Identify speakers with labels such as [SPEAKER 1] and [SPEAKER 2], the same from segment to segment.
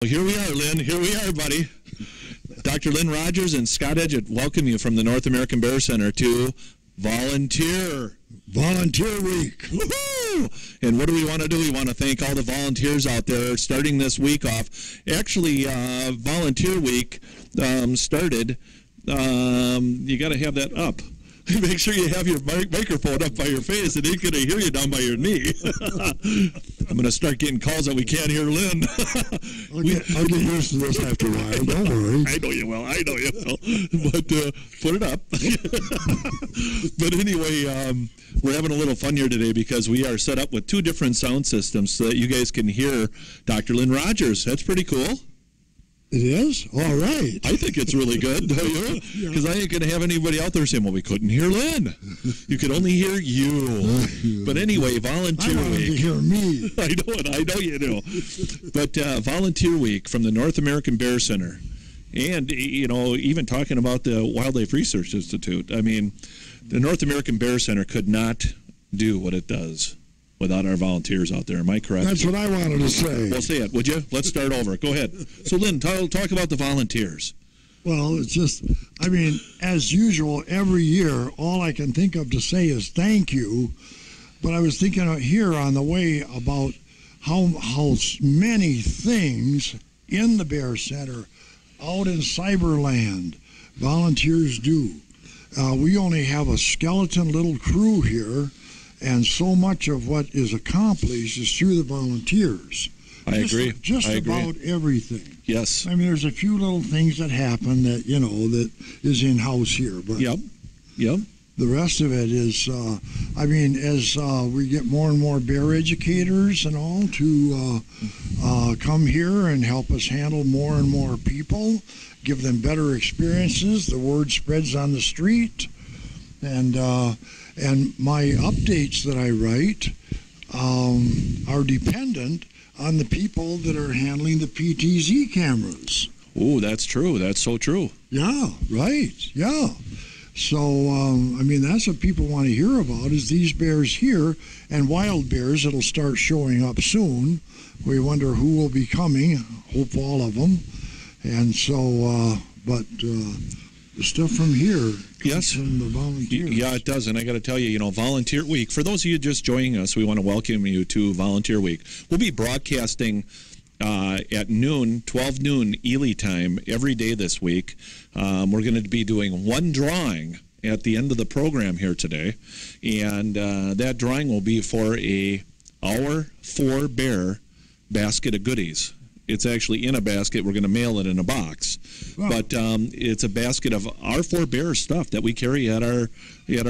[SPEAKER 1] Well, here we are, Lynn. Here we are, buddy. Dr. Lynn Rogers and Scott Edgett welcome you from the North American Bear Center to Volunteer Week. Woohoo! And what do we want to do? We want to thank all the volunteers out there starting this week off. Actually, Volunteer Week started. You got to have that up. Make sure you have your microphone up by your face, and ain't going to hear you down by your knee. I'm going to start getting calls that we can't hear Lynn.
[SPEAKER 2] I'll get used to this after a while. Don't worry.
[SPEAKER 1] I know you will. But put it up. But anyway, we're having a little fun here today because we are set up with two different sound systems so that you guys can hear Dr. Lynn Rogers. That's pretty cool.
[SPEAKER 2] It is? All right.
[SPEAKER 1] I think it's really good, don't you? Because I ain't going to have anybody out there saying, well, we couldn't hear Lynn. You could only hear you. But anyway, Volunteer
[SPEAKER 2] Week. I wanted to
[SPEAKER 1] Week.
[SPEAKER 2] hear me.
[SPEAKER 1] I know it. I know you do. But Volunteer Week from the North American Bear Center. And, you know, even talking about the Wildlife Research Institute. I mean, the North American Bear Center could not do what it does without our volunteers out there. Am I correct?
[SPEAKER 2] That's what I wanted to say.
[SPEAKER 1] Well, say it, would you? Let's start over. Go ahead. So, Lynn, talk about the volunteers.
[SPEAKER 2] Well, it's just, I mean, as usual, every year, all I can think of to say is thank you. But I was thinking here on the way about how many things in the Bear Center, out in Cyberland, volunteers do. We only have a skeleton little crew here, and so much of what is accomplished is through the volunteers.
[SPEAKER 1] I agree.
[SPEAKER 2] Just about everything.
[SPEAKER 1] Yes.
[SPEAKER 2] I mean, there's a few little things that happen that, you know, that is in-house here. But
[SPEAKER 1] Yep.
[SPEAKER 2] The rest of it is, I mean, as we get more and more bear educators and all to come here and help us handle more and more people, give them better experiences, the word spreads on the street. And my updates that I write are dependent on the people that are handling the PTZ cameras.
[SPEAKER 1] Oh, that's true. That's so true.
[SPEAKER 2] Yeah, right. Yeah. So, I mean, that's what people want to hear about is these bears here and wild bears that'll start showing up soon. We wonder who will be coming. Hope all of them. And so, but the stuff from here
[SPEAKER 1] Yes.
[SPEAKER 2] from the volunteers.
[SPEAKER 1] Yeah, it does. And I got to tell you, you know, Volunteer Week, for those of you just joining us, we want to welcome you to Volunteer Week. We'll be broadcasting at noon, 12 noon Ely time every day this week. We're going to be doing one drawing at the end of the program here today. And that drawing will be for our 4-bear basket of goodies. It's actually in a basket. We're going to mail it in a box. Wow. But it's a basket of our 4-bear stuff that we carry at our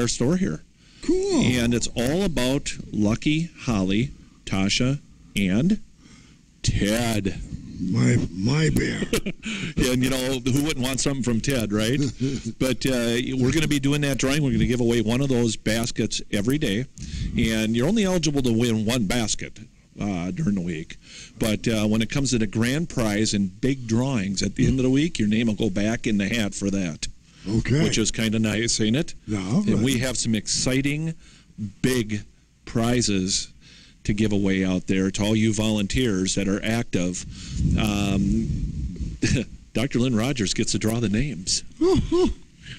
[SPEAKER 1] store here.
[SPEAKER 2] Cool.
[SPEAKER 1] And it's all about Lucky, Holly, Tasha, and Ted.
[SPEAKER 2] My bear.
[SPEAKER 1] And, you know, who wouldn't want something from Ted, right? But we're going to be doing that drawing. We're going to give away one of those baskets every day. And you're only eligible to win one basket during the week. But when it comes to the grand prize and big drawings at the end of the week, your name will go back in the hat for that.
[SPEAKER 2] Okay.
[SPEAKER 1] Which is kind of nice, ain't it?
[SPEAKER 2] Yeah.
[SPEAKER 1] And
[SPEAKER 2] right.
[SPEAKER 1] we have some exciting big prizes to give away out there to all you volunteers that are active. Dr. Lynn Rogers gets to draw the names.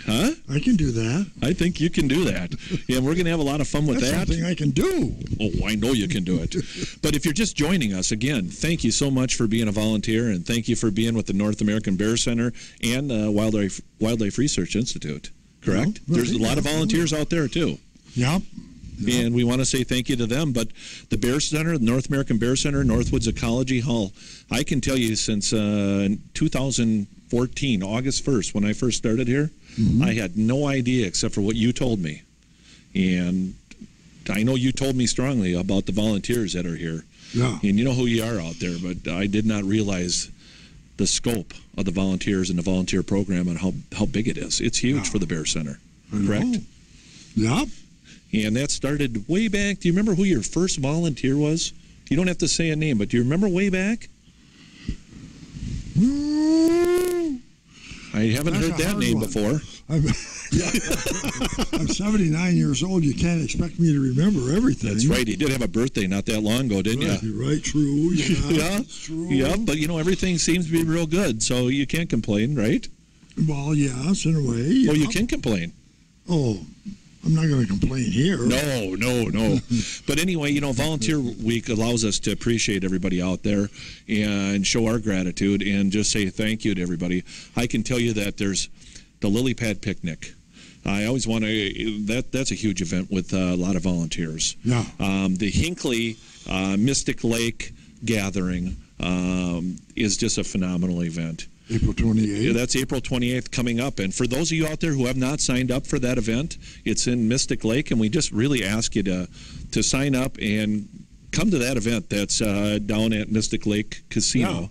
[SPEAKER 1] Huh?
[SPEAKER 2] I can do that.
[SPEAKER 1] I think you can do that. Yeah, we're going to have a lot of fun with
[SPEAKER 2] That's
[SPEAKER 1] that.
[SPEAKER 2] something I can do.
[SPEAKER 1] Oh, I know you can do it. But if you're just joining us, again, thank you so much for being a volunteer, and thank you for being with the North American Bear Center and Wildlife Research Institute. Correct?
[SPEAKER 2] Yeah,
[SPEAKER 1] There's a lot of volunteers out there, too.
[SPEAKER 2] Yep.
[SPEAKER 1] And we want to say thank you to them. But the Bear Center, the North American Bear Center, Northwoods Ecology Hall, I can tell you since 2014, August 1st, when I first started here, I had no idea except for what you told me. And I know you told me strongly about the volunteers that are here.
[SPEAKER 2] Yeah.
[SPEAKER 1] And you know who you are out there, but I did not realize the scope of the volunteers and the volunteer program and how big it is. It's huge for the Bear Center. Correct?
[SPEAKER 2] Yep.
[SPEAKER 1] And that started way back. Do you remember who your first volunteer was? You don't have to say a name, but do you remember way back? I haven't heard that name before.
[SPEAKER 2] I'm 79 years old. You can't expect me to remember everything.
[SPEAKER 1] That's right. He did have a birthday not that long ago, didn't you?
[SPEAKER 2] Right, true.
[SPEAKER 1] Yeah,
[SPEAKER 2] true.
[SPEAKER 1] Yeah, but everything seems to be real good, so you can't complain, right?
[SPEAKER 2] Well, yes, in a way.
[SPEAKER 1] Well, you can complain.
[SPEAKER 2] Oh, I'm not going to complain here.
[SPEAKER 1] No. But anyway, Volunteer Week allows us to appreciate everybody out there and show our gratitude and just say thank you to everybody. I can tell you that there's the Lily Pad Picnic. I always want to, that's a huge event with a lot of volunteers.
[SPEAKER 2] Yeah.
[SPEAKER 1] The Hinckley Mystic Lake Gathering is just a phenomenal event.
[SPEAKER 2] April 28th.
[SPEAKER 1] Yeah, that's April 28th coming up. And for those of you out there who have not signed up for that event, it's in Mystic Lake, and we just really ask you to sign up and come to that event that's down at Mystic Lake Casino. Yeah.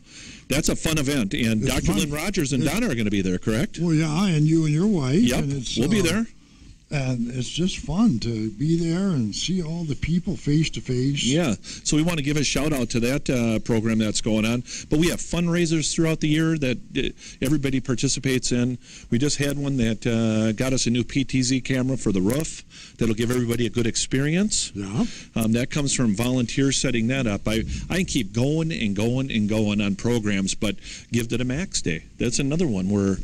[SPEAKER 1] That's a fun event, and it's Dr. Lynn Rogers and Donna are going to be there, correct?
[SPEAKER 2] Well, yeah, and you and your wife.
[SPEAKER 1] Yep,
[SPEAKER 2] and
[SPEAKER 1] we'll be there.
[SPEAKER 2] And it's just fun to be there and see all the people face to face.
[SPEAKER 1] Yeah, so we want to give a shout out to that program that's going on. But we have fundraisers throughout the year that everybody participates in. We just had one that got us a new PTZ camera for the roof. That'll give everybody a good experience.
[SPEAKER 2] Yeah.
[SPEAKER 1] That comes from volunteers setting that up. I can keep going and going and going on programs, but Give to the Max Day. That's another one where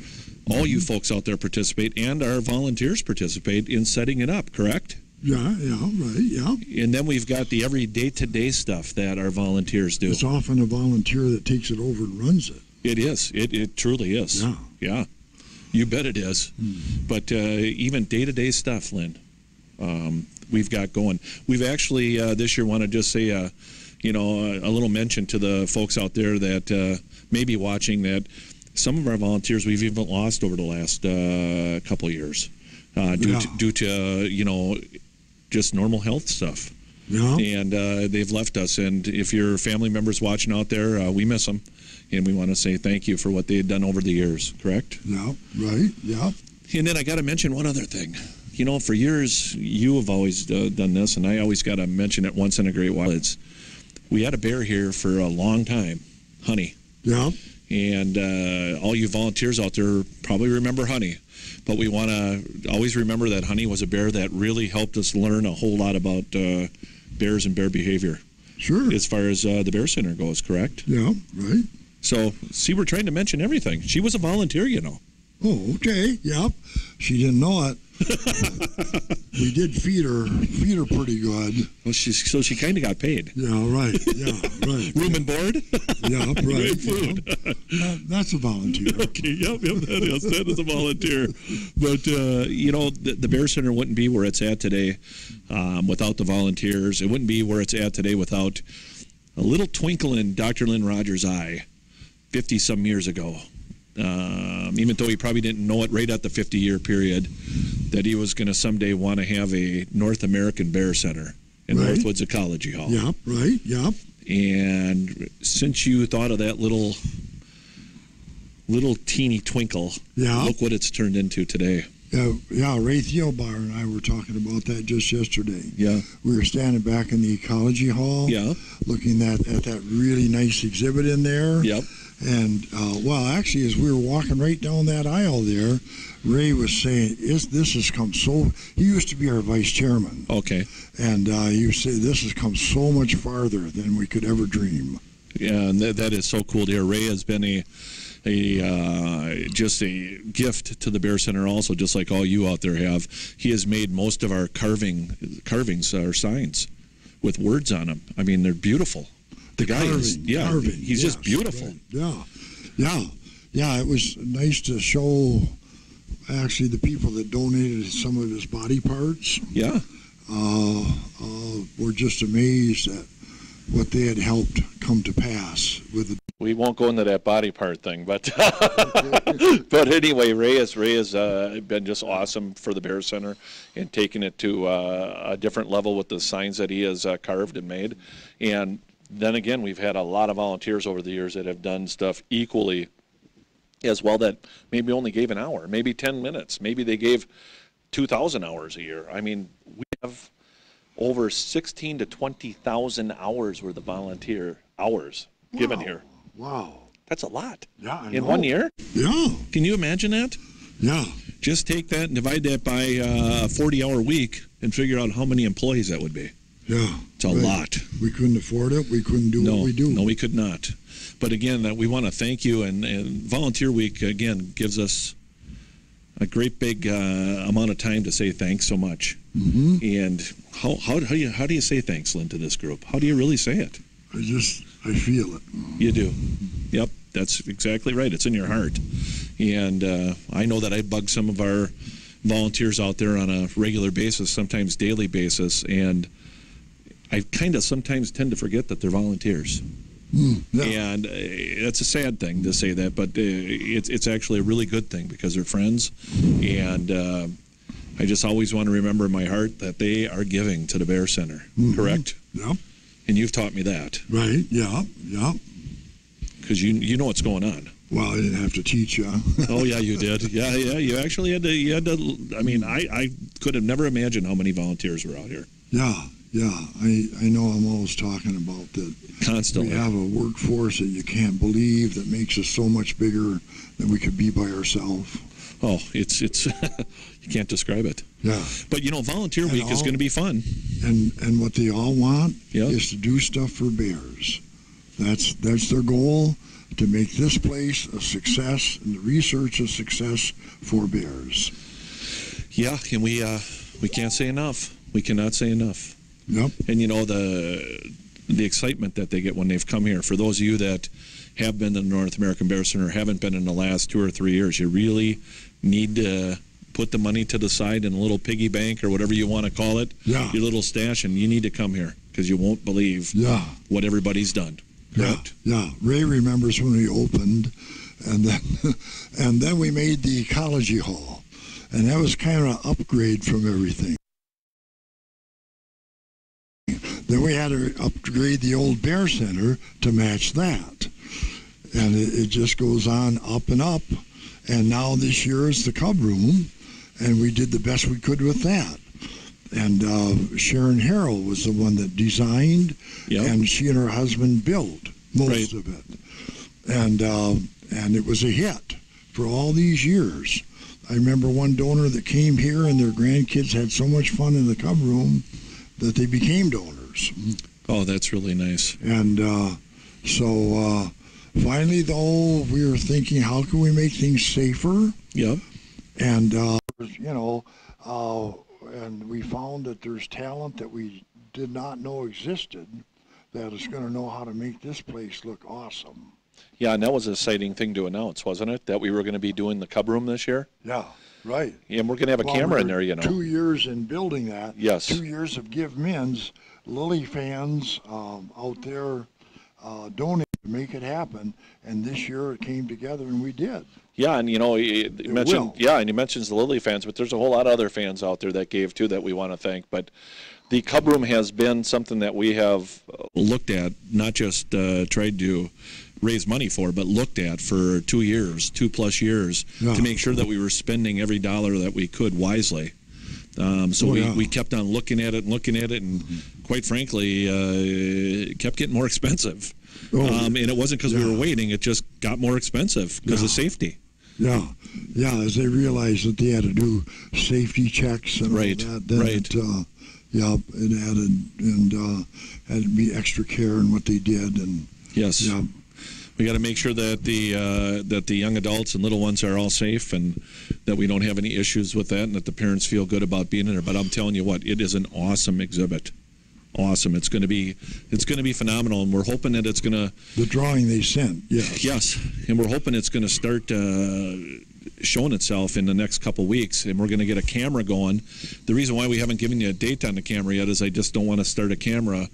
[SPEAKER 1] all you folks out there participate, and our volunteers participate in setting it up, correct?
[SPEAKER 2] Yeah, right, yeah.
[SPEAKER 1] And then we've got the every day-to-day stuff that our volunteers do.
[SPEAKER 2] It's often a volunteer that takes it over and runs it.
[SPEAKER 1] It is. It truly is. Yeah. You bet it is. But even day-to-day stuff, Lynn, we've got going. We've actually, this year, want to just say, a little mention to the folks out there that may be watching that some of our volunteers we've even lost over the last couple of years due to just normal health stuff.
[SPEAKER 2] Yeah.
[SPEAKER 1] And they've left us. And if your family members watching out there, we miss them. And we want to say thank you for what they've done over the years, correct?
[SPEAKER 2] Yeah, right, yeah.
[SPEAKER 1] And then I got to mention one other thing. For years, you have always done this, and I always got to mention it once in a great while. We had a bear here for a long time, Honey.
[SPEAKER 2] Yeah.
[SPEAKER 1] And all you volunteers out there probably remember Honey. But we want to always remember that Honey was a bear that really helped us learn a whole lot about bears and bear behavior.
[SPEAKER 2] Sure.
[SPEAKER 1] As far as the Bear Center goes, correct?
[SPEAKER 2] Yeah, right.
[SPEAKER 1] So, see, we're trying to mention everything. She was a volunteer,
[SPEAKER 2] Oh, okay. Yep. She didn't know it. We did feed her pretty good.
[SPEAKER 1] Well, she kind of got paid.
[SPEAKER 2] Yeah, right. Yeah, right.
[SPEAKER 1] Room and board?
[SPEAKER 2] Yeah, right.
[SPEAKER 1] Great food.
[SPEAKER 2] That's a volunteer.
[SPEAKER 1] Okay, yep, that is a volunteer. But, the Bear Center wouldn't be where it's at today without the volunteers. It wouldn't be where it's at today without a little twinkle in Dr. Lynn Rogers' eye 50-some years ago. Even though he probably didn't know it right at the 50-year period, that he was going to someday want to have a North American Bear Center in Northwoods Ecology Hall.
[SPEAKER 2] Yep, right, yep.
[SPEAKER 1] And since you thought of that little teeny twinkle, look what it's turned into today.
[SPEAKER 2] Ray Theobar and I were talking about that just yesterday.
[SPEAKER 1] Yeah.
[SPEAKER 2] We were standing back in the Ecology Hall, looking at that really nice exhibit in there.
[SPEAKER 1] Yep.
[SPEAKER 2] And, actually, as we were walking right down that aisle there, Ray was saying, this has come so... He used to be our vice chairman.
[SPEAKER 1] Okay.
[SPEAKER 2] And he would say, this has come so much farther than we could ever dream.
[SPEAKER 1] Yeah, and that is so cool to hear. Ray has been just a gift to the Bear Center also, just like all you out there have. He has made most of our carvings, our signs, with words on them. I mean, they're beautiful. The guy
[SPEAKER 2] carving,
[SPEAKER 1] he's just beautiful.
[SPEAKER 2] Right. Yeah. It was nice to show, actually, the people that donated some of his body parts.
[SPEAKER 1] Yeah.
[SPEAKER 2] Were just amazed at what they had helped come to pass with the.
[SPEAKER 1] We won't go into that body part thing, but but anyway, Ray has been just awesome for the Bear Center and taking it to a different level with the signs that he has carved and made. And then again, we've had a lot of volunteers over the years that have done stuff equally as well, that maybe only gave an hour, maybe 10 minutes, maybe they gave 2,000 hours a year. I mean, we have over 16 to 20,000 hours worth of volunteer hours given here.
[SPEAKER 2] Wow.
[SPEAKER 1] That's a lot.
[SPEAKER 2] Yeah, I
[SPEAKER 1] in
[SPEAKER 2] know.
[SPEAKER 1] 1 year.
[SPEAKER 2] Yeah,
[SPEAKER 1] Can you imagine that?
[SPEAKER 2] yeah.
[SPEAKER 1] Just take that and divide that by a 40-hour week and figure out how many employees that would be.
[SPEAKER 2] Yeah.
[SPEAKER 1] It's a lot.
[SPEAKER 2] We couldn't afford it. We couldn't do
[SPEAKER 1] No,
[SPEAKER 2] what we do.
[SPEAKER 1] no, we could not. But again, we want to thank you, and Volunteer Week, again, gives us a great big amount of time to say thanks so much.
[SPEAKER 2] Mm-hmm.
[SPEAKER 1] And how do you say thanks, Lynn, to this group? How do you really say it?
[SPEAKER 2] I feel it.
[SPEAKER 1] You do. Yep, that's exactly right. It's in your heart. And I know that I bug some of our volunteers out there on a regular basis, sometimes daily basis, and I kind of sometimes tend to forget that they're volunteers.
[SPEAKER 2] Yeah.
[SPEAKER 1] And it's a sad thing to say that, but it's actually a really good thing because they're friends. And I just always want to remember in my heart that they are giving to the Bear Center, correct?
[SPEAKER 2] Yep.
[SPEAKER 1] And you've taught me that.
[SPEAKER 2] Right. Yeah. Yeah.
[SPEAKER 1] Because you know what's going on.
[SPEAKER 2] Well, I didn't have to teach you.
[SPEAKER 1] Oh yeah, you did. Yeah. You actually had to. You had to. I mean, I could have never imagined how many volunteers were out here.
[SPEAKER 2] Yeah. Yeah. I know. I'm always talking about that.
[SPEAKER 1] Constantly.
[SPEAKER 2] We have a workforce that you can't believe that makes us so much bigger than we could be by ourselves.
[SPEAKER 1] Oh, it's you can't describe it.
[SPEAKER 2] Yeah.
[SPEAKER 1] But Volunteer Week is going to be fun.
[SPEAKER 2] And what they all want
[SPEAKER 1] Yep.
[SPEAKER 2] is to do stuff for bears. That's their goal, to make this place a success and the research a success for bears.
[SPEAKER 1] Yeah, and we can't say enough. We cannot say enough.
[SPEAKER 2] Yep.
[SPEAKER 1] And the excitement that they get when they've come here. For those of you that have been to the North American Bear Center, haven't been in the last 2 or 3 years, you really need to put the money to the side in a little piggy bank or whatever you want to call it,
[SPEAKER 2] Yeah.
[SPEAKER 1] your little stash, and you need to come here because you won't believe what everybody's done. Correct?
[SPEAKER 2] Yeah. Ray remembers when we opened, and then we made the ecology hall, and that was kind of an upgrade from everything. Then we had to upgrade the old Bear Center to match that. And it just goes on up and up. And now this year is the Cub Room, and we did the best we could with that. And Sharon Harrell was the one that designed, and she and her husband built most of it. And it was a hit for all these years. I remember one donor that came here, and their grandkids had so much fun in the Cub Room that they became donors.
[SPEAKER 1] Oh, that's really nice.
[SPEAKER 2] And so finally, though, we were thinking, how can we make things safer?
[SPEAKER 1] Yep.
[SPEAKER 2] And, and we found that there's talent that we did not know existed that is going to know how to make this place look awesome.
[SPEAKER 1] Yeah, and that was an exciting thing to announce, wasn't it? That we were going to be doing the Cub Room this year?
[SPEAKER 2] Yeah, right.
[SPEAKER 1] And we're going to have a camera in there,
[SPEAKER 2] 2 years in building that.
[SPEAKER 1] Yes.
[SPEAKER 2] 2 years of Give Men's. Lily fans out there donated to make it happen, and this year it came together, and we did.
[SPEAKER 1] Yeah, and you mentioned and he mentions the Lily fans, but there's a whole lot of other fans out there that gave too that we want to thank. But the Cub Room has been something that we have looked at, not just tried to raise money for, but looked at for 2 years, 2+ years, to make sure that we were spending every dollar that we could wisely. We kept on looking at it, and quite frankly, it kept getting more expensive. And it wasn't because we were waiting; it just got more expensive because of safety. Yeah,
[SPEAKER 2] as they realized that they had to do safety checks and all that, then it added and had to be extra care in what they did, and we got to make sure that the young adults and little ones are all safe, and that we don't have any issues with that, and that the parents feel good about being in there. But I'm telling you what, it is an awesome exhibit. Awesome. It's going to be phenomenal, and we're hoping that it's going to. The drawing they sent,
[SPEAKER 1] yes, and we're hoping it's going to start showing itself in the next couple weeks, and we're going to get a camera going. The reason why we haven't given you a date on the camera yet is I just don't want to start a camera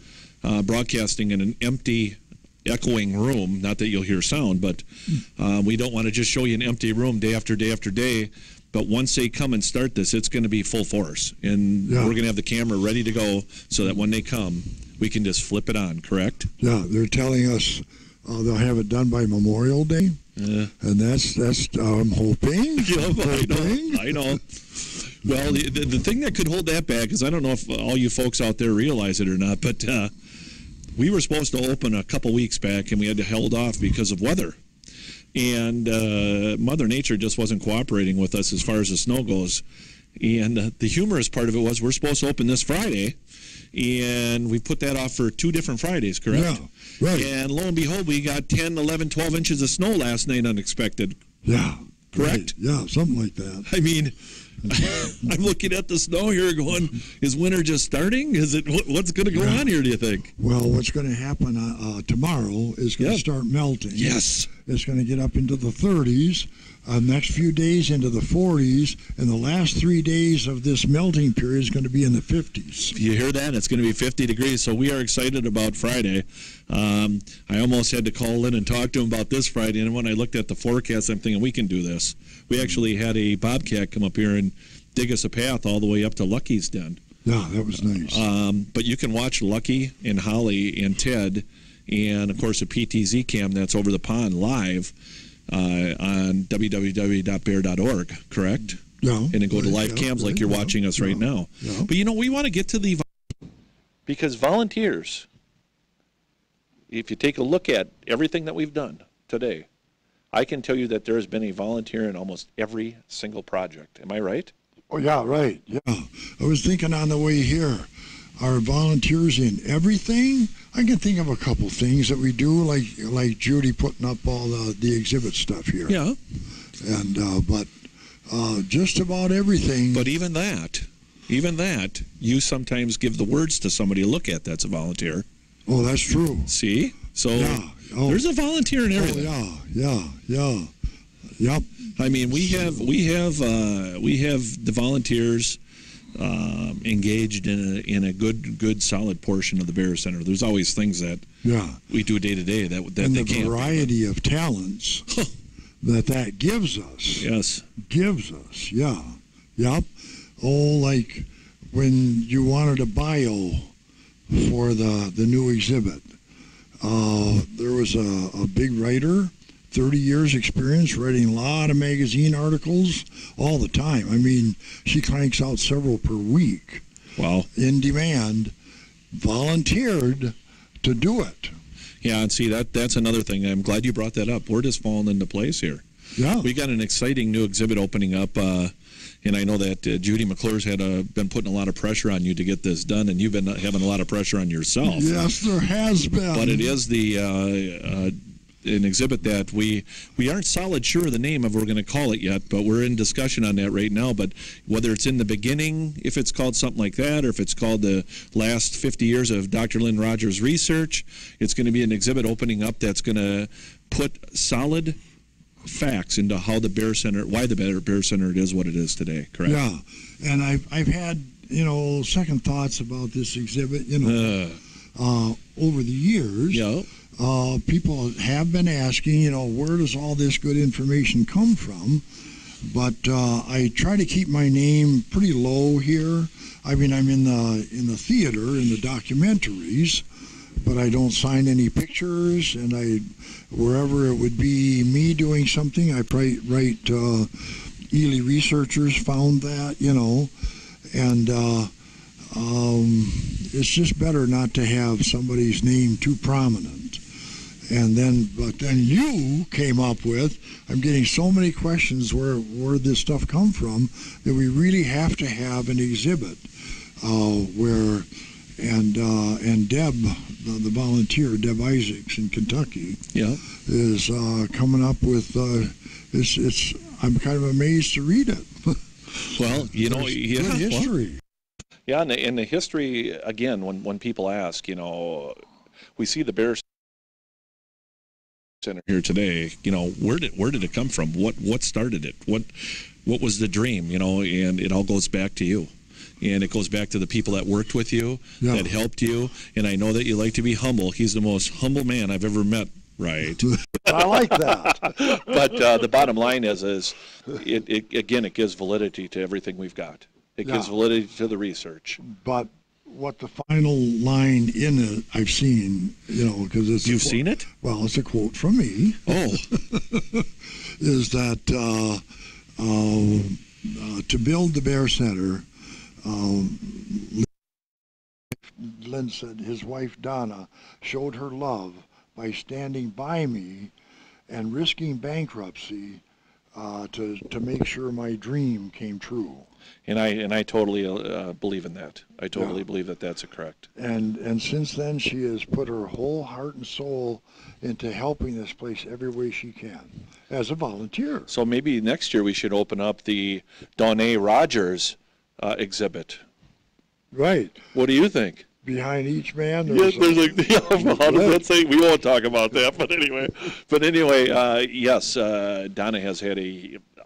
[SPEAKER 1] broadcasting in an empty, echoing room. Not that you'll hear sound, but we don't want to just show you an empty room day after day after day. But once they come and start this, it's going to be full force, and we're going to have the camera ready to go so that when they come, we can just flip it on. Correct?
[SPEAKER 2] Yeah, they're telling us they'll have it done by Memorial Day, and that's I'm hoping.
[SPEAKER 1] I know. Well, the thing that could hold that back is I don't know if all you folks out there realize it or not, but we were supposed to open a couple weeks back, and we had to hold off because of weather. and Mother Nature just wasn't cooperating with us as far as the snow goes. And the humorous part of it was we're supposed to open this Friday, and we put that off for 2 different Fridays, correct?
[SPEAKER 2] Yeah, right.
[SPEAKER 1] And lo and behold, we got 10, 11, 12 inches of snow last night unexpected.
[SPEAKER 2] Yeah.
[SPEAKER 1] Correct?
[SPEAKER 2] Right. Yeah, something like that.
[SPEAKER 1] I mean, I'm looking at the snow here going, is winter just starting? Is it? What's going to go on here, do you think?
[SPEAKER 2] Well, what's going to happen tomorrow is going to start melting.
[SPEAKER 1] Yes.
[SPEAKER 2] It's going to get up into the 30s, next few days into the 40s, and the last 3 days of this melting period is going to be in the 50s.
[SPEAKER 1] You hear that? It's going to be 50 degrees, so we are excited about Friday. I almost had to call in and talk to him about this Friday, and when I looked at the forecast, I'm thinking, we can do this. We actually had a bobcat come up here and dig us a path all the way up to Lucky's den.
[SPEAKER 2] Yeah, that was nice.
[SPEAKER 1] But you can watch Lucky and Holly and Ted and, of course, a PTZ cam that's over the pond live on www.bear.org, correct?
[SPEAKER 2] Yeah.
[SPEAKER 1] And then go to live cams like you're watching us right now.
[SPEAKER 2] Yeah.
[SPEAKER 1] But, we want to get to the... Because volunteers, if you take a look at everything that we've done today, I can tell you that there has been a volunteer in almost every single project. Am I right?
[SPEAKER 2] Oh, yeah, right. Yeah. I was thinking on the way here, are volunteers in everything? I can think of a couple things that we do, like Judy putting up all the exhibit stuff here.
[SPEAKER 1] Yeah.
[SPEAKER 2] And but just about everything.
[SPEAKER 1] But even that, you sometimes give the words to somebody to look at. That's a volunteer.
[SPEAKER 2] Oh, that's true.
[SPEAKER 1] See? So
[SPEAKER 2] there's
[SPEAKER 1] a volunteer in everything.
[SPEAKER 2] Oh, yeah. Yep.
[SPEAKER 1] I mean, we have the volunteers engaged in a good solid portion of the Bear Center. There's always things that we do day to day that
[SPEAKER 2] and
[SPEAKER 1] they
[SPEAKER 2] the
[SPEAKER 1] can't.
[SPEAKER 2] Variety of talents that gives us.
[SPEAKER 1] Yes.
[SPEAKER 2] Gives us. Yeah. Yep. Oh, like when you wanted a bio for the new exhibit. There was a big writer, 30 years experience, writing a lot of magazine articles all the time. I mean, she cranks out several per week.
[SPEAKER 1] Wow.
[SPEAKER 2] In demand, volunteered to do it.
[SPEAKER 1] Yeah, and see, that's another thing. I'm glad you brought that up. We're just falling into place here.
[SPEAKER 2] Yeah.
[SPEAKER 1] We got an exciting new exhibit opening up, and I know that Judy McClure's been putting a lot of pressure on you to get this done, and you've been having a lot of pressure on yourself.
[SPEAKER 2] Yes, there has been.
[SPEAKER 1] But it is an exhibit that we aren't solid sure of the name of. We're going to call it yet, but we're in discussion on that right now. But whether it's in the beginning, if it's called something like that, or if it's called the last 50 years of Dr. Lynn Rogers' research, it's going to be an exhibit opening up that's going to put solid facts into how the Bear Center, why the Bear Center is what it is today, correct?
[SPEAKER 2] Yeah, and I've had, second thoughts about this exhibit, over the years.
[SPEAKER 1] Yeah.
[SPEAKER 2] People have been asking, where does all this good information come from? But I try to keep my name pretty low here. I mean, I'm in the theater, in the documentaries, but I don't sign any pictures, and wherever it would be me doing something, I write Ely researchers found that, and it's just better not to have somebody's name too prominent. But then you came up with, I'm getting so many questions where this stuff come from, that we really have to have an exhibit and Deb, the volunteer, Deb Isaacs in Kentucky, is coming up with, I'm kind of amazed to read it.
[SPEAKER 1] Well, good
[SPEAKER 2] history.
[SPEAKER 1] Yeah, and the history, again, when people ask, we see the Bear Center here today, where did it come from? What started it? What was the dream? And it all goes back to you. And it goes back to the people that worked with you, that helped you. And I know that you like to be humble. He's the most humble man I've ever met, right?
[SPEAKER 2] I like that.
[SPEAKER 1] But the bottom line is it gives validity to everything we've got. It gives validity to the research.
[SPEAKER 2] But what the final line in it I've seen, because it's...
[SPEAKER 1] You've seen it?
[SPEAKER 2] Well, it's a quote from me.
[SPEAKER 1] Oh.
[SPEAKER 2] Is that to build the Bear Center, Lynn said his wife Donna showed her love by standing by me and risking bankruptcy to make sure my dream came true.
[SPEAKER 1] And I totally believe in that. I totally believe that that's correct.
[SPEAKER 2] And since then, she has put her whole heart and soul into helping this place every way she can as a volunteer.
[SPEAKER 1] So maybe next year we should open up the Donnay Rogers exhibit.
[SPEAKER 2] Right.
[SPEAKER 1] What do you think?
[SPEAKER 2] Behind each man,
[SPEAKER 1] Yes, there's we won't talk about that, but anyway, yes, Donna has had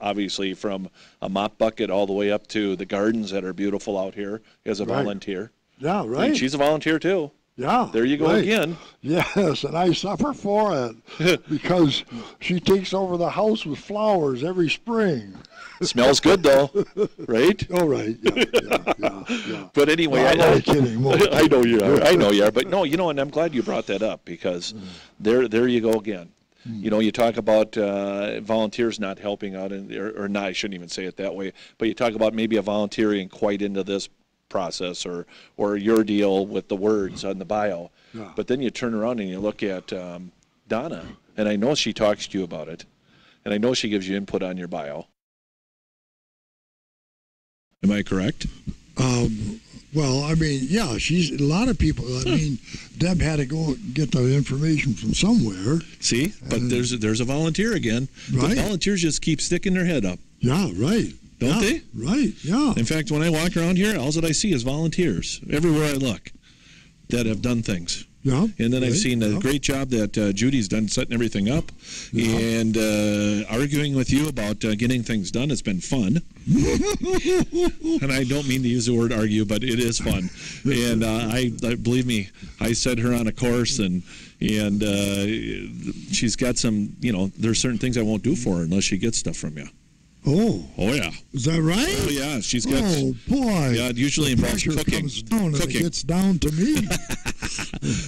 [SPEAKER 1] obviously from a mop bucket all the way up to the gardens that are beautiful out here as a volunteer.
[SPEAKER 2] Yeah, right.
[SPEAKER 1] And she's a volunteer too.
[SPEAKER 2] Yeah.
[SPEAKER 1] There you go again.
[SPEAKER 2] Yes, and I suffer for it because she takes over the house with flowers every spring.
[SPEAKER 1] Smells good though, right?
[SPEAKER 2] Oh, right. Yeah.
[SPEAKER 1] But anyway,
[SPEAKER 2] I'm only kidding.
[SPEAKER 1] I know you are. I know you are. But no, and I'm glad you brought that up because there you go again. You talk about volunteers not helping out, or not, I shouldn't even say it that way, but you talk about maybe a volunteering quite into this process or your deal with the words on the bio. Yeah. But then you turn around and you look at Donna, and I know she talks to you about it, and I know she gives you input on your bio. Am I correct?
[SPEAKER 2] Well, I mean, yeah, she's a lot of people. I mean, Deb had to go get the information from somewhere.
[SPEAKER 1] See, but there's a volunteer again.
[SPEAKER 2] Right.
[SPEAKER 1] The volunteers just keep sticking their head up.
[SPEAKER 2] Yeah, right.
[SPEAKER 1] Don't they?
[SPEAKER 2] Right, yeah.
[SPEAKER 1] In fact, when I walk around here, all that I see is volunteers everywhere I look that have done things.
[SPEAKER 2] Yeah.
[SPEAKER 1] And then I've seen a great job that Judy's done setting everything up and arguing with you about getting things done. It's been fun. And I don't mean to use the word argue, but it is fun. And I believe me, I set her on a course and she's got some, there's certain things I won't do for her unless she gets stuff from you.
[SPEAKER 2] Oh
[SPEAKER 1] yeah.
[SPEAKER 2] Is that right?
[SPEAKER 1] Oh yeah, she's got.
[SPEAKER 2] Oh boy.
[SPEAKER 1] Yeah, it usually involves cooking.
[SPEAKER 2] Comes down and it gets down to me.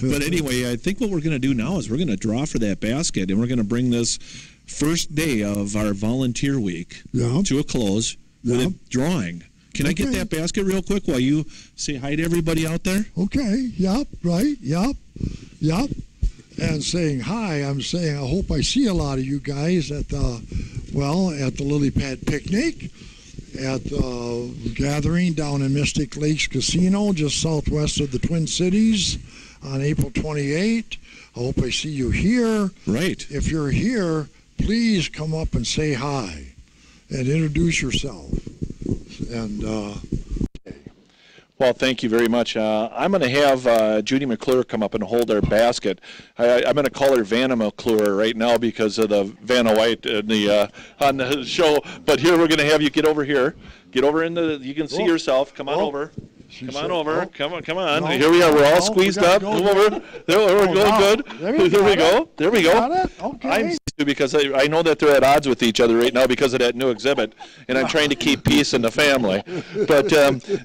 [SPEAKER 1] But anyway, I think what we're going to do now is we're going to draw for that basket, and we're going to bring this first day of our volunteer week to a close with a drawing. Can I get that basket real quick while you say hi to everybody out there?
[SPEAKER 2] Okay. Yep. Right. Yep. And saying hi, I'm saying I hope I see a lot of you guys at the Lily Pad picnic, at the gathering down in Mystic Lakes Casino, just southwest of the Twin Cities, on April 28th. I hope I see you here.
[SPEAKER 1] Right.
[SPEAKER 2] If you're here, please come up and say hi and introduce yourself. And
[SPEAKER 1] well, thank you very much. I'm going to have Judy McClure come up and hold our basket. I'm going to call her Vanna McClure right now because of the Vanna White on the show. But here we're going to have you get over here. Get over you can see yourself. Come on over. Come on over. Come on. No, here we are. We're all squeezed up. Come over. There, we're going good. There we go. There we go.
[SPEAKER 2] Okay.
[SPEAKER 1] I'm because I know that they're at odds with each other right now because of that new exhibit, and I'm trying to keep peace in the family. But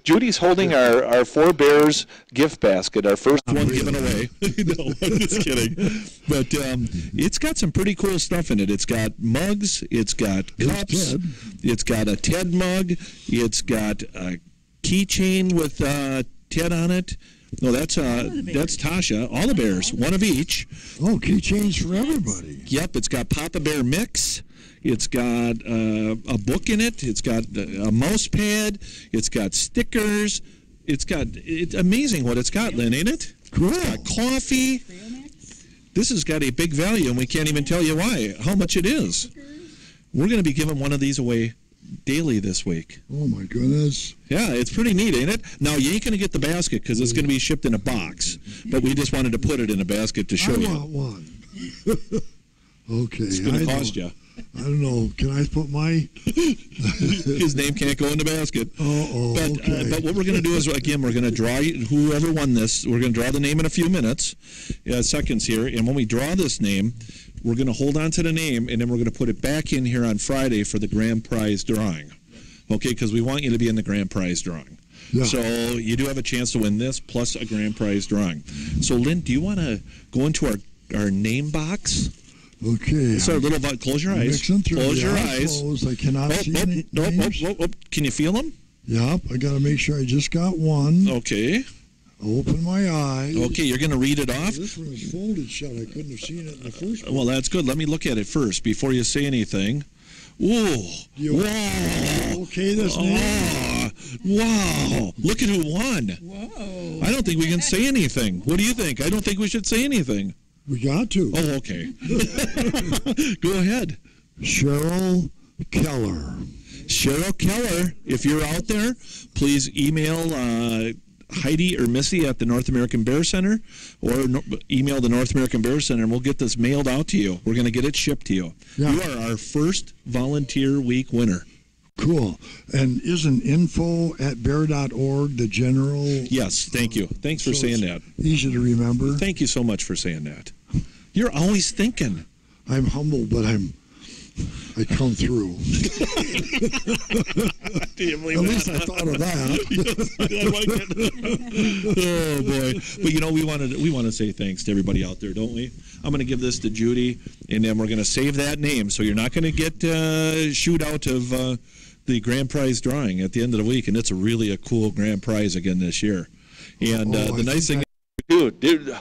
[SPEAKER 1] Judy's holding our Four Bears gift basket, our first one given away. No, I'm just kidding. But it's got some pretty cool stuff in it. It's got mugs. It's got cups. It's got a Ted mug. It's got a keychain with Ted on it. No, that's Tasha. All the bears, one of each.
[SPEAKER 2] Oh, keychains for everybody.
[SPEAKER 1] Yep, it's got Papa Bear Mix. It's got a book in it. It's got a mouse pad. It's got stickers. It's amazing what it's got, Lynn, ain't it?
[SPEAKER 2] Cool.
[SPEAKER 1] It's got coffee. This has got a big value, and we can't even tell you how much it is. We're going to be giving one of these away daily this week.
[SPEAKER 2] Oh my goodness.
[SPEAKER 1] Yeah, it's pretty neat, ain't it? Now, you ain't going to get the basket because it's going to be shipped in a box, but we just wanted to put it in a basket to show you.
[SPEAKER 2] I want one. Okay.
[SPEAKER 1] It's going to cost you.
[SPEAKER 2] I don't know. Can I put my...
[SPEAKER 1] His name can't go in the basket.
[SPEAKER 2] Okay.
[SPEAKER 1] But what we're going to do is, again, we're going to draw whoever won this. We're going to draw the name in a few minutes, seconds here. And when we draw this name, we're going to hold on to the name, and then we're going to put it back in here on Friday for the grand prize drawing. Okay, because we want you to be in the grand prize drawing. Yeah. So you do have a chance to win this plus a grand prize drawing. So, Lynn, do you want to go into our name box?
[SPEAKER 2] Okay.
[SPEAKER 1] It's our little box. Close your eyes. Close your eyes.
[SPEAKER 2] I cannot see any names.
[SPEAKER 1] Can you feel them?
[SPEAKER 2] Yep. I got to make sure I just got one.
[SPEAKER 1] Okay.
[SPEAKER 2] Open my eyes.
[SPEAKER 1] Okay, you're going to read it off?
[SPEAKER 2] This one is folded shut. I couldn't have seen it in the first one.
[SPEAKER 1] Well, that's good. Let me look at it first before you say anything. Whoa. Wow.
[SPEAKER 2] Okay, this name.
[SPEAKER 1] Wow. Look at who won.
[SPEAKER 3] Whoa.
[SPEAKER 1] I don't think we can say anything. What do you think? I don't think we should say anything.
[SPEAKER 2] We got to.
[SPEAKER 1] Oh, okay. Go ahead.
[SPEAKER 2] Cheryl Keller.
[SPEAKER 1] Cheryl Keller, if you're out there, please email Heidi or Missy at the North American Bear Center, or email the North American Bear Center, and we'll get this mailed out to you. We're going to get it shipped to you.
[SPEAKER 2] Yeah.
[SPEAKER 1] You are our first Volunteer Week winner.
[SPEAKER 2] Cool. And isn't info@bear.org the general?
[SPEAKER 1] Yes, thank you. Thanks for saying that.
[SPEAKER 2] Easy to remember.
[SPEAKER 1] Thank you so much for saying that. You're always thinking.
[SPEAKER 2] I'm humble, but I come through.
[SPEAKER 1] Do you believe
[SPEAKER 2] At least I thought of that.
[SPEAKER 1] I like it. Oh boy! But you know, we want to say thanks to everybody out there, don't we? I'm going to give this to Judy, and then we're going to save that name, so you're not going to get shoot out of the grand prize drawing at the end of the week, and it's really a cool grand prize again this year. And the nice thing, dude,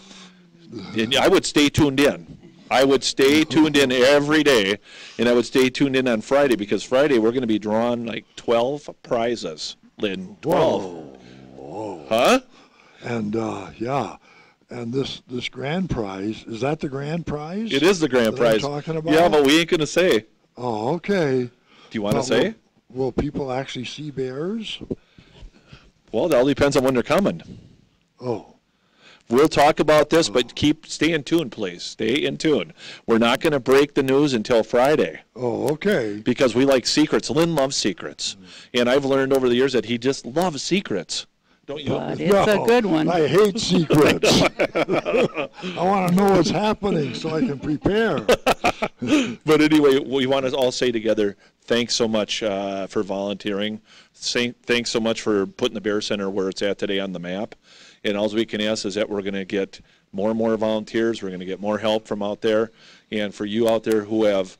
[SPEAKER 1] I would stay tuned in. I would stay tuned in every day, and I would stay tuned in on Friday, because Friday we're going to be drawing like 12 prizes, Lynn. 12.
[SPEAKER 2] Whoa.
[SPEAKER 1] Huh?
[SPEAKER 2] And yeah, and this grand prize, is that the grand prize?
[SPEAKER 1] It is the grand prize.
[SPEAKER 2] Talking about?
[SPEAKER 1] Yeah, but we ain't going to say.
[SPEAKER 2] Oh, okay.
[SPEAKER 1] Do you want to say?
[SPEAKER 2] Will people actually see bears?
[SPEAKER 1] Well, that all depends on when they're coming.
[SPEAKER 2] Oh.
[SPEAKER 1] We'll talk about this, but stay in tune, please. Stay in tune. We're not going to break the news until Friday.
[SPEAKER 2] Oh, okay.
[SPEAKER 1] Because we like secrets. Lynn loves secrets. And I've learned over the years that he just loves secrets. Don't you?
[SPEAKER 3] But it's a good one.
[SPEAKER 2] I hate secrets. I want to know what's happening so I can prepare.
[SPEAKER 1] But anyway, we want to all say together, thanks so much for volunteering. Thanks so much for putting the Bear Center where it's at today on the map. And all we can ask is that we're going to get more and more volunteers. We're going to get more help from out there. And for you out there who have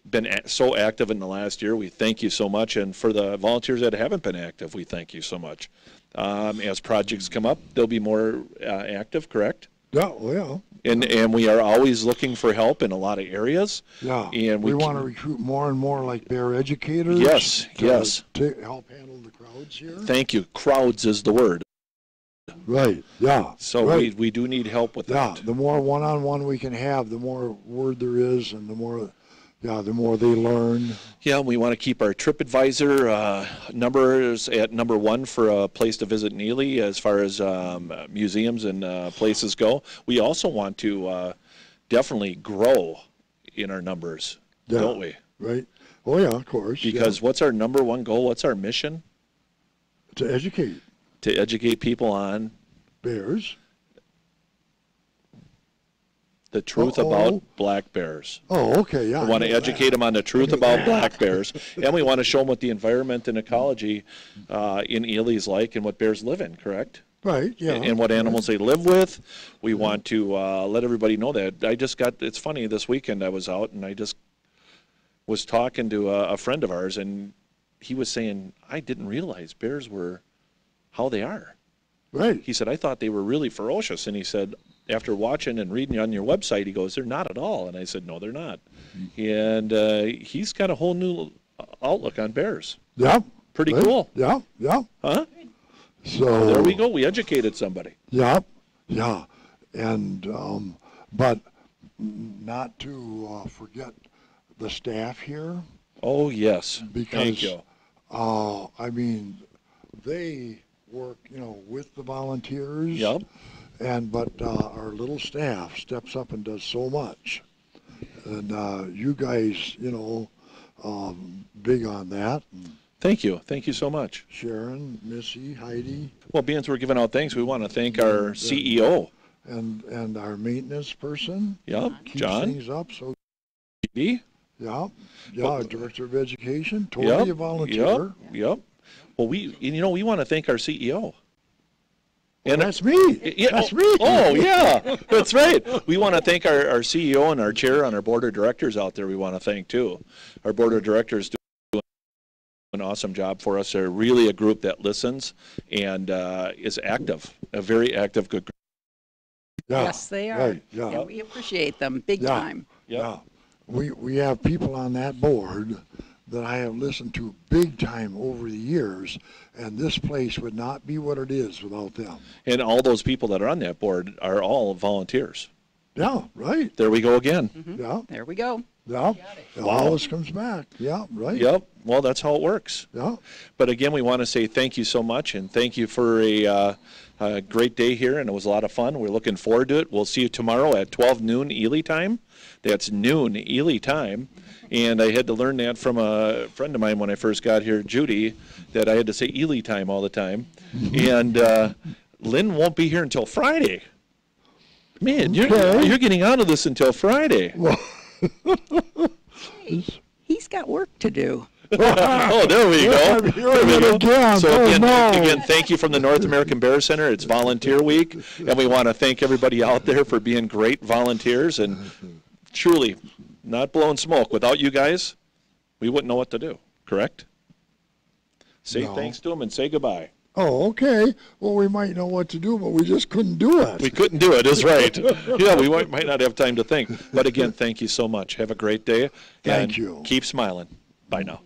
[SPEAKER 1] been so active in the last year, we thank you so much. And for the volunteers that haven't been active, we thank you so much. As projects come up, they'll be more active, correct?
[SPEAKER 2] Yeah, well, yeah.
[SPEAKER 1] And we are always looking for help in a lot of areas.
[SPEAKER 2] Yeah.
[SPEAKER 1] And
[SPEAKER 2] we want to recruit more and more like bear educators.
[SPEAKER 1] Yes, yes.
[SPEAKER 2] To help handle the crowds here.
[SPEAKER 1] Thank you. Crowds is the word.
[SPEAKER 2] Right, yeah.
[SPEAKER 1] So
[SPEAKER 2] right.
[SPEAKER 1] we do need help with that.
[SPEAKER 2] Yeah, the more one-on-one we can have, the more word there is, and the more they learn.
[SPEAKER 1] Yeah, we want to keep our TripAdvisor numbers at number 1 for a place to visit in Ely as far as museums and places go. We also want to definitely grow in our numbers, don't we?
[SPEAKER 2] Right. Oh, yeah, of course.
[SPEAKER 1] Because what's our number 1 goal? What's our mission?
[SPEAKER 2] To educate.
[SPEAKER 1] To educate people on
[SPEAKER 2] bears.
[SPEAKER 1] The truth about black bears.
[SPEAKER 2] Oh, okay, yeah.
[SPEAKER 1] We want to educate them on the truth about black bears, and we want to show them what the environment and ecology in Ely is like and what bears live in, correct?
[SPEAKER 2] Right, yeah.
[SPEAKER 1] And what animals they live with. We want to let everybody know that. It's funny, this weekend I was out and I just was talking to a friend of ours, and he was saying, I didn't realize bears were how they are.
[SPEAKER 2] Right.
[SPEAKER 1] He said, I thought they were really ferocious. And he said, after watching and reading on your website, he goes, they're not at all. And I said, no, they're not. And he's got a whole new outlook on bears.
[SPEAKER 2] Yeah.
[SPEAKER 1] Pretty cool.
[SPEAKER 2] Yeah, yeah.
[SPEAKER 1] Huh?
[SPEAKER 2] So
[SPEAKER 1] there we go. We educated somebody.
[SPEAKER 2] Yeah, yeah. And, but not to forget the staff here.
[SPEAKER 1] Oh, yes.
[SPEAKER 2] Because,
[SPEAKER 1] thank you.
[SPEAKER 2] I mean, they work, with the volunteers.
[SPEAKER 1] Yep.
[SPEAKER 2] But our little staff steps up and does so much. And you guys, big on that. And
[SPEAKER 1] thank you. Thank you so much.
[SPEAKER 2] Sharon, Missy, Heidi.
[SPEAKER 1] Well, being as we're giving out thanks, we want to thank our CEO.
[SPEAKER 2] And our maintenance person.
[SPEAKER 1] Yep,
[SPEAKER 2] keeps
[SPEAKER 1] John.
[SPEAKER 2] Things up. So.
[SPEAKER 1] Yeah.
[SPEAKER 2] Yeah, Director of Education, totally a volunteer.
[SPEAKER 1] Yep. Well, we want to thank our CEO.
[SPEAKER 2] And that's me.
[SPEAKER 1] Yeah,
[SPEAKER 2] that's me.
[SPEAKER 1] Oh, yeah, that's right. We want to thank our CEO and our chair on our board of directors out there. We want to thank too. Our board of directors doing an awesome job for us. They're really a group that listens and is active, a very active good group.
[SPEAKER 2] Yeah.
[SPEAKER 3] Yes, they are.
[SPEAKER 2] Right, yeah.
[SPEAKER 3] And we appreciate them big
[SPEAKER 2] Yeah.
[SPEAKER 3] time.
[SPEAKER 2] Yeah. We have people on that board that I have listened to big time over the years, and this place would not be what it is without them.
[SPEAKER 1] And all those people that are on that board are all volunteers.
[SPEAKER 2] Yeah, right.
[SPEAKER 1] There we go again.
[SPEAKER 2] Yeah,
[SPEAKER 3] There we go.
[SPEAKER 2] yeah. It
[SPEAKER 1] Wow.
[SPEAKER 2] always comes back. Yeah, right.
[SPEAKER 1] Yep. Well, that's how it works.
[SPEAKER 2] Yeah.
[SPEAKER 1] But again, we want to say thank you so much, and thank you for a great day here, and it was a lot of fun. We're looking forward to it. We'll see you tomorrow at 12 noon Ely time. That's noon Ely time. And I had to learn that from a friend of mine when I first got here, Judy, that I had to say Ely time all the time. And Lynn won't be here until Friday. Man,
[SPEAKER 2] Okay.
[SPEAKER 1] you're getting out of this until Friday.
[SPEAKER 3] He's got work to do.
[SPEAKER 1] Oh, there we go.
[SPEAKER 2] Yeah, I'm hearing it again.
[SPEAKER 1] So
[SPEAKER 2] Oh,
[SPEAKER 1] again,
[SPEAKER 2] no.
[SPEAKER 1] again, thank you from the North American Bear Center. It's Volunteer Week, and we want to thank everybody out there for being great volunteers. And truly, not blowing smoke. Without you guys, we wouldn't know what to do. Correct? Say
[SPEAKER 2] No.
[SPEAKER 1] thanks to them and say goodbye.
[SPEAKER 2] Oh, okay. Well, we might know what to do, but we just couldn't do it.
[SPEAKER 1] We couldn't do it. Is right. Yeah, we might not have time to think. But again, thank you so much. Have a great day.
[SPEAKER 2] Thank
[SPEAKER 1] and
[SPEAKER 2] you.
[SPEAKER 1] Keep smiling. Bye now.